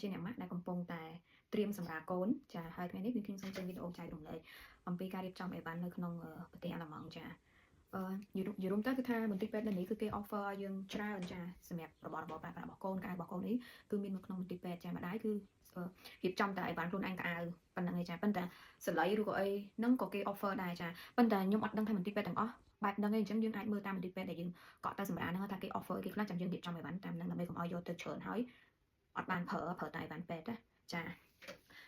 ជាអ្នកម៉ាក់ដែលកំពុងតែត្រៀមសម្រាប់កូនចាហើយថ្ងៃនេះខ្ញុំសូមចេញវីដេអូចែករំលែកអំពីការរៀបចំអីវ៉ាន់នៅក្នុងប្រទេសអាល្លឺម៉ង់ចាយូរទៅគឺថាមន្ទីរពេទ្យនៅនេះគឺគេ offer ឲ្យយើងច្រើនចាសម្រាប់របស់ប្រើប្រាស់របស់កូនកាយរបស់កូននេះគឺមាននៅក្នុងមន្ទីរពេទ្យចាម្ដាយគឺរៀបចំតែអីវ៉ាន់ខ្លួនឯងកៅប៉ុណ្្នឹងឯងចាប៉ុន្តែសលៃឬក៏អីហ្នឹងក៏គេ offer ដែរចាប៉ុន្តែខ្ញុំអត់ដឹងថាមន្ទីរពេទ្យទាំងអស់បែបហ្នឹងឯងអញ្ចឹងយើងអាចមើលតាមមន្ទីរពេទ្យដែលយើងកក់តែសម្រាប់ហ្នឹងថាគេ offer គេខ្លះចាំយើងរៀបចំអីវ៉ាន់តាមហ្នឹងដើម្បីកុំឲ្យយកទៅច្រើនហើយអត់បានប្រើតែអីវ៉ាន់ពេទ្យណាចា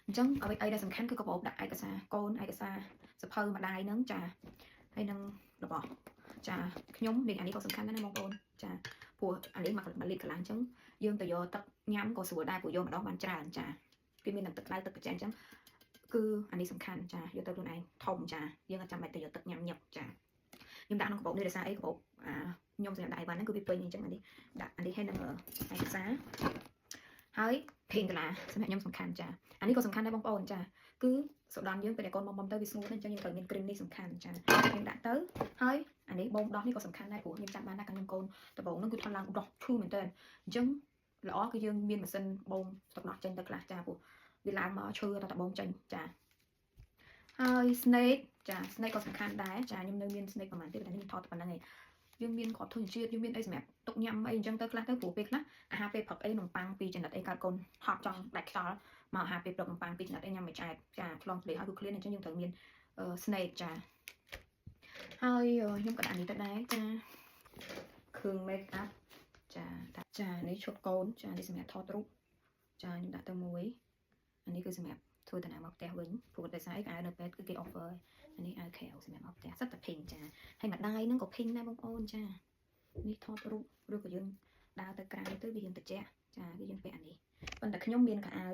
អញ្ចឹងអ្វីអីដែលសំខាន់គឺក៏ប្រអប់ដាក់ឯកសារកូនឯកសារសភៅម្ដាយហ្នឹងចាហើយនឹងរបស់ចាខ្ញុំនេះអានេះក៏សំខាន់ដែរណាបងប្អូនចាព្រោះអានេះមកលីកកន្លងអញ្ចឹងយើងទៅយកទឹកញ៉ាំក៏ស្រួលដែរព្រោះយកម្ដងបានច្រើនចាគេមានទឹកក្តៅទឹកកញ្ចែងអញ្ចឹងគឺអានេះសំខាន់ចាយកទៅខ្លួនឯងធំចាយើងអត់ចាំបាច់ទៅយកទឹកញ៉ាំញឹកចាខ្ញុំដាក់ក្នុងកាបូបនេះដោយសារអីកាបូបខ្ញុំសម្រាប់ដាក់អីវ៉ាន់ហ្នឹងគឺវាពេញអញ្ចឹងអានេះដាក់អានេះឲ្យនឹងឯកសារហើយពេញដុល្លារសម្រាប់ខ្ញុំសំខាន់ចាអានេះក៏សំខាន់ដែរបងប្អូនចាគឺសូដានយើងពេលតែកូនមុំទៅវាស្ងួតអញ្ចឹងយើងត្រូវមានគ្រីមនេះសំខាន់ចាខ្ញុំដាក់ទៅហើយអានេះបូមដោះនេះក៏សំខាន់ដែរព្រោះខ្ញុំចាំបានថាខ្ញុំកូនដំបូងហ្នឹងគឺថតឡើងដោះឈឺមែនតើអញ្ចឹងល្អគឺយើងមានម៉ាស៊ីនបូមទឹកដោះចេញទៅខ្លះចាព្រោះវាឡើងមកឈឺតែដំបូងចេញចាហើយ snake ចា snake ក៏សំខាន់ដែរចាខ្ញុំនៅមាន snake ប្រហែលទៀតតែខ្ញុំថតប៉ុណ្្នឹងឯងយើងមានគ្រាប់ធញ្ញជាតិយើងមានអីសម្រាប់ទុកញ៉ាំអីអញ្ចឹងទៅខ្លះទៅព្រោះពេលខ្លះអាហារពេលព្រឹកអីនំប៉័ងពីចំណិតអីកើតកូនហប់ចង់ដាច់ខ្យល់មកអាហារពេលព្រឹកនំប៉័ងពីចំណិតអីញ៉ាំមិនឆ្អែតចាឆ្លងធ្លាក់ហើយគឺឃ្លានអញ្ចឹងយើងត្រូវមាន snake ចាហើយខ្ញុំក៏ដាក់នេះទៅដែរចាគ្រឿង make up ចានេះឈុតកូនចានេះសម្រាប់ថតរូបចាខ្ញុំដាក់ទៅមួយអានេះគឺសម្រាប់ធ្វើដំណើរមកផ្ទះវិញព្រោះតែស្អីក៏អាវនៅពេទ្យគឺគេ offer អានេះអាវខែវសម្រាប់មកផ្ទះសិតតែភីងចាហើយម្ដាយហ្នឹងក៏ភីងដែរបងប្អូនចានេះថតរូបឬក៏យើងដើរទៅក្រៅទៅវាយើងតិចចាគឺយើងពាក់អានេះប៉ុន្តែខ្ញុំមានកៅអៅ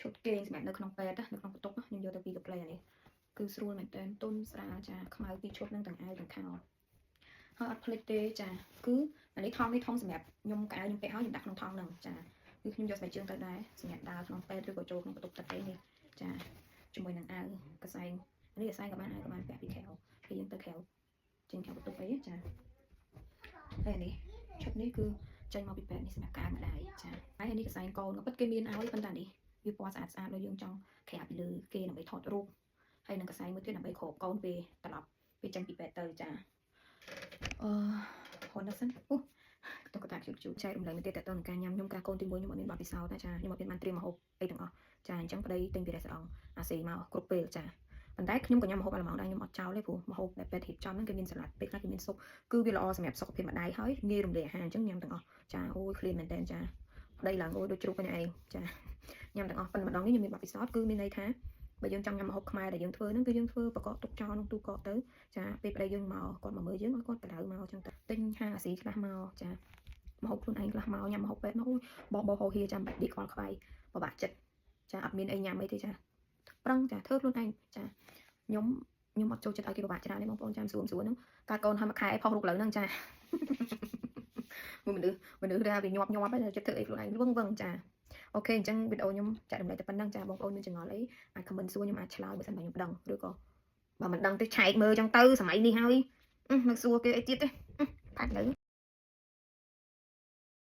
ឈុតគេងសម្រាប់នៅក្នុងពេទ្យនៅក្នុងបន្ទប់ខ្ញុំយកទៅពីកាផ្លេអានេះគឺស្រួលមែនតើទុនស្រាលចាខ្មៅពីឈុតនឹងទាំងអាវទាំងខោហើយអត់ភ្លេចទេចាគឺអានេះថងនេះថងសម្រាប់ខ្ញុំកៅខ្ញុំពាក់ហើយខ្ញុំដាក់ក្នុងថងហ្នឹងចាគឺខ្ញុំយកស្បែកជើងទៅដែរសម្រាប់ដើរក្នុងពេទ្យឬក៏ចូលក្នុងបន្ទប់ទឹកអីនេះចាជាមួយនឹងអាវកសែងនេះកសែងក៏បានអាវក៏បានពាក់ពីក្រៅពេលយើងទៅក្រៅចេញក្រៅបន្ទប់អីចាហើយនេះឈុតនេះគឺចេញមកពីពេទ្យនេះសម្រាប់ការម្ដាយចាហើយនេះកសែងកូនក៏ពិតគេមានឲ្យប៉ុន្តែនេះវាពណ៌ស្អាតដូចយើងចង់ក្រាបពីលើគេដើម្បីថតរូបហើយនឹងកសែងមួយទៀតដើម្បីគ្របកូនពេលត្រឡប់ពេលចេញពីពេទ្យទៅចាហូនដល់សិនតុកតាជូចែករំលែកមួយទៀតតើតើការញ៉ាំខ្ញុំការកូនទី1ខ្ញុំអត់មានបទពិសោធន៍ទេចាខ្ញុំអត់មានបានត្រៀមម្ហូបអីទាំងអស់ចាអញ្ចឹងប្តីទិញពីរ៉េស្តង់អាស៊ីមកគ្រប់ពេលចាប៉ុន្តែខ្ញុំក៏ញ៉ាំម្ហូបអាល្លឺម៉ង់ដែរខ្ញុំអត់ចោលទេព្រោះម្ហូបដែលពេទ្យរៀបចំហ្នឹងគេមានសាឡាត់ពេលខ្លះគេមានស៊ុបគឺវាល្អសម្រាប់សុខភាពម្ដាយហើយងាយរំលាយអាហារអញ្ចឹងញ៉ាំទាំងអស់ចាអូយឃ្លានមែនតើចាប្តីឡើងអូយដូចជ្រូកគ្នាឯងចាញ៉ាំទាំងអស់ប៉ុន្តែម្ដងនេះខ្ញុំមានបទពិសោធន៍គឺមានន័យថាបើយើងចង់ញ៉ាំម្ហូបខ្មែរដែលយើងធ្វើហ្នឹងគឺយើងធ្វើប្រកបទុកចោលក្នុងទូកកទៅចាពេលប្តីយើងមកគាត់មកមើលយើងគាត់បដៅមកអញ្ចឹងទៅទិញហាងអាស៊ីខ្លះមកចាម្ហូបខ្លួនឯងខ្លះមកញ៉ាំម្ហូបពេទ្យមកបោហោហៀចាំបាច់ឌីខ្វល់ខ្វាយពិបាកចិត្តចាអត់មានអីញ៉ាំអីទេចាប្រឹងចាធ្វើខ្លួនឯងចាខ្ញុំអត់ចូលចិត្តឲ្យគេពិបាកច្រើនទេបងប្អូនចាស្រួលហ្នឹងការកូនហើយមួយខែផុសរូបលើហ្នឹងចាមនុស្សថាវាញាប់ហើយចិត្តធ្វើអីខ្លួនឯងវឹងចាអូខេអញ្ចឹងវីដេអូខ្ញុំចែករំលែកតែប៉ុណ្្នឹងចាបងប្អូនមានចម្ងល់អីអាច comment សួរខ្ញុំអាចឆ្លើយបើសិនបើខ្ញុំដឹងឬក៏បើមិនដឹងទេឆែកមើលអញ្ចឹងទៅសម័យនេះហើយមិនសួរគេអីទៀតទេផាច់លើ